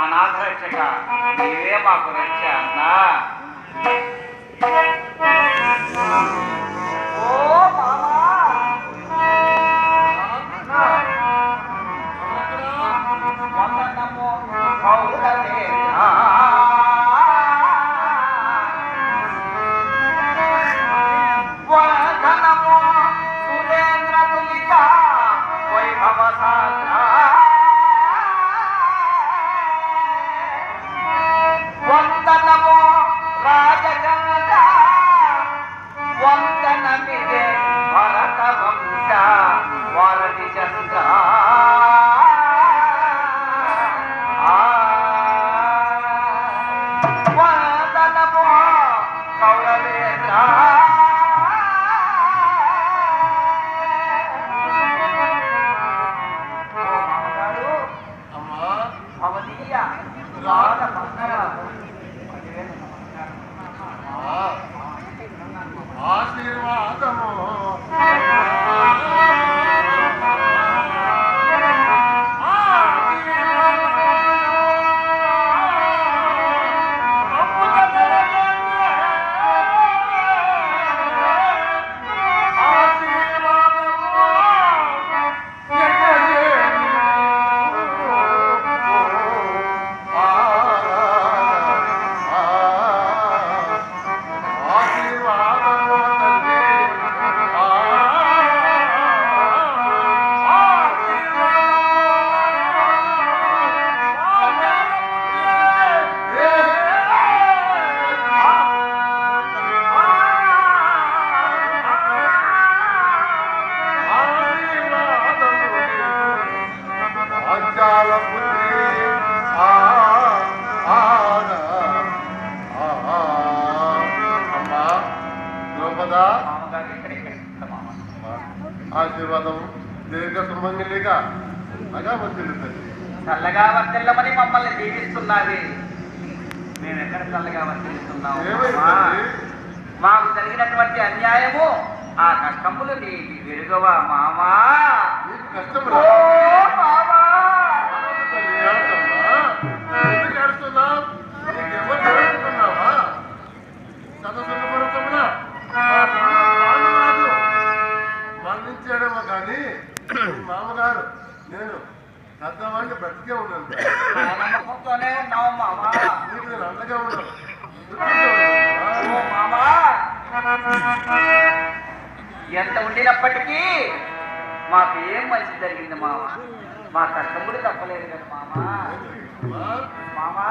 అనాథ రక్షక నీవే మాకు రక్ష అన్నా. ఆశీర్వాదం దీర్ఘ సుమంగళిక చల్లగా వర్తిల్లమని మమ్మల్ని దీవిస్తున్నది. మేము ఎక్కడ చల్లగా వర్తిస్తున్నాము? మాకు జరిగినటువంటి అన్యాయము ఆ కష్టములు నీకు విరుగవా మామా? మరణించాడేమో కానీ మామగారు నేను పెద్దవాడిని బ్రతికే ఉన్నాను. నమ్మకంతోనే ఉన్నావు మామా. నీకు నేను అండగా ఉన్నాను మామా. ఎంత ఉండినప్పటికీ మాకు ఏం మంచి జరిగింది మామ. మా కష్టములు తప్పలేదు కదా మామా. మామా